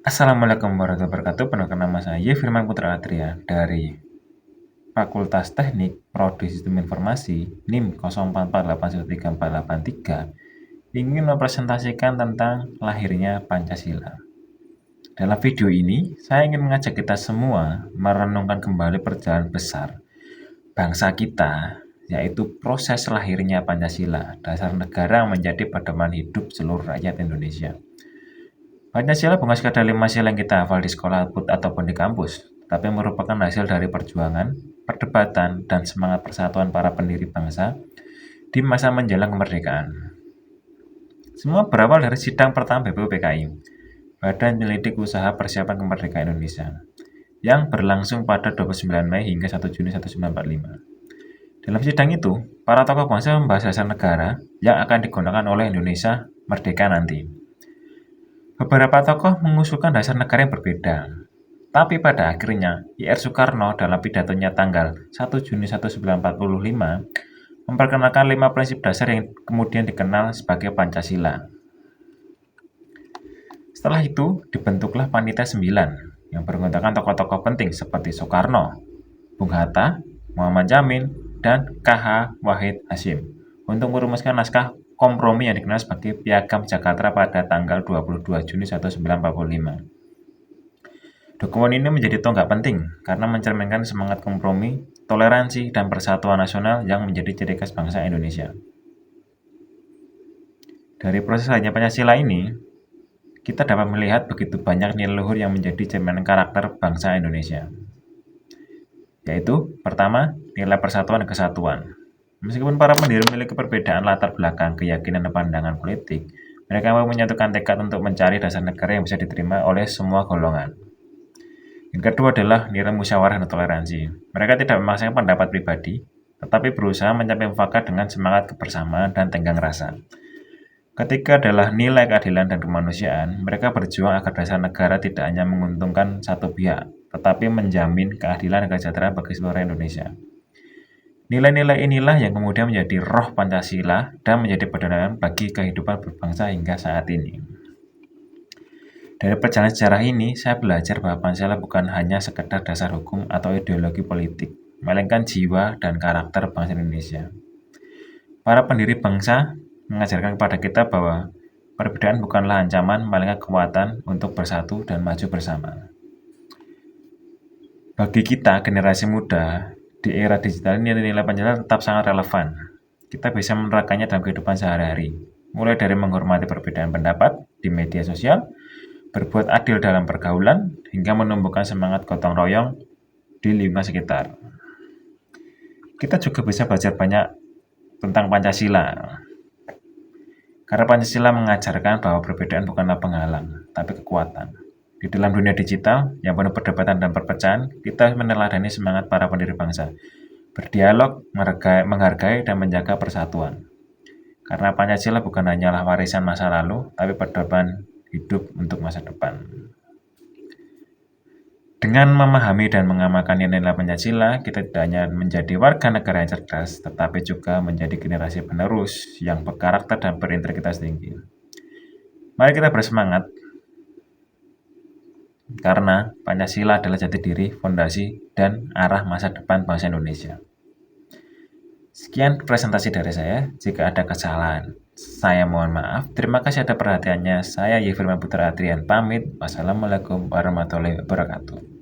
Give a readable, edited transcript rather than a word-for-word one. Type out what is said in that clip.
Assalamualaikum warahmatullahi wabarakatuh. Perkenalkan nama saya Firman Putra Atria dari Fakultas Teknik Prodi Sistem Informasi NIM 0448134483 ingin mempresentasikan tentang lahirnya Pancasila. Dalam video ini, saya ingin mengajak kita semua merenungkan kembali perjalanan besar bangsa kita, yaitu proses lahirnya Pancasila, dasar negara menjadi pedoman hidup seluruh rakyat Indonesia. Pancasila bukan sekadar 5 sila yang kita hafal di sekolah ataupun di kampus, tapi merupakan hasil dari perjuangan, perdebatan, dan semangat persatuan para pendiri bangsa di masa menjelang kemerdekaan. Semua berawal dari sidang pertama BPUPKI, Badan Penyelidik Usaha Persiapan Kemerdekaan Indonesia, yang berlangsung pada 29 Mei hingga 1 Juni 1945. Dalam sidang itu, para tokoh bangsa membahas dasar negara yang akan digunakan oleh Indonesia merdeka nanti. Beberapa tokoh mengusulkan dasar negara yang berbeda, tapi pada akhirnya Ir Soekarno dalam pidatonya tanggal 1 Juni 1945 memperkenalkan 5 prinsip dasar yang kemudian dikenal sebagai Pancasila. Setelah itu dibentuklah Panitia 9 yang beranggotakan tokoh-tokoh penting seperti Soekarno, Bung Hatta, Muhammad Jamin, dan KH Wahid Hasyim untuk merumuskan naskah kompromi yang dikenal sebagai Piagam Jakarta pada tanggal 22 Juni 1945. Dokumen ini menjadi tonggak penting karena mencerminkan semangat kompromi, toleransi, dan persatuan nasional yang menjadi ciri khas bangsa Indonesia. Dari proses lahirnya Pancasila ini, kita dapat melihat begitu banyak nilai luhur yang menjadi cerminan karakter bangsa Indonesia. Yaitu, pertama, nilai persatuan dan kesatuan. Meskipun para pendiri memiliki perbedaan latar belakang, keyakinan, dan pandangan politik, mereka mau menyatukan tekad untuk mencari dasar negara yang bisa diterima oleh semua golongan. Yang kedua adalah nilai musyawarah dan toleransi. Mereka tidak memaksakan pendapat pribadi, tetapi berusaha mencapai mufakat dengan semangat kebersamaan dan tenggang rasa. Ketiga adalah nilai keadilan dan kemanusiaan. Mereka berjuang agar dasar negara tidak hanya menguntungkan satu pihak, tetapi menjamin keadilan dan kesejahteraan bagi seluruh Indonesia. Nilai-nilai inilah yang kemudian menjadi roh Pancasila dan menjadi pedoman bagi kehidupan berbangsa hingga saat ini. Dari perjalanan sejarah ini, saya belajar bahwa Pancasila bukan hanya sekedar dasar hukum atau ideologi politik, melainkan jiwa dan karakter bangsa Indonesia. Para pendiri bangsa mengajarkan kepada kita bahwa perbedaan bukanlah ancaman, melainkan kekuatan untuk bersatu dan maju bersama. Bagi kita, generasi muda, di era digital ini nilai Pancasila tetap sangat relevan. Kita bisa menerapkannya dalam kehidupan sehari-hari, mulai dari menghormati perbedaan pendapat di media sosial, berbuat adil dalam pergaulan, hingga menumbuhkan semangat gotong royong di lingkungan sekitar. Kita juga bisa belajar banyak tentang Pancasila, karena Pancasila mengajarkan bahwa perbedaan bukanlah penghalang, tapi kekuatan. Di dalam dunia digital yang penuh perdebatan dan perpecahan, kita meneladani semangat para pendiri bangsa, berdialog, menghargai, dan menjaga persatuan. Karena Pancasila bukan hanyalah warisan masa lalu, tapi pedoman hidup untuk masa depan. Dengan memahami dan mengamalkan nilai Pancasila, kita tidak hanya menjadi warga negara yang cerdas, tetapi juga menjadi generasi penerus yang berkarakter dan berintegritas tinggi. Mari kita bersemangat, karena Pancasila adalah jati diri, fondasi, dan arah masa depan bangsa Indonesia. Sekian presentasi dari saya. Jika ada kesalahan, saya mohon maaf. Terima kasih atas perhatiannya. Saya Firman Putra Adrian pamit. Wassalamualaikum warahmatullahi wabarakatuh.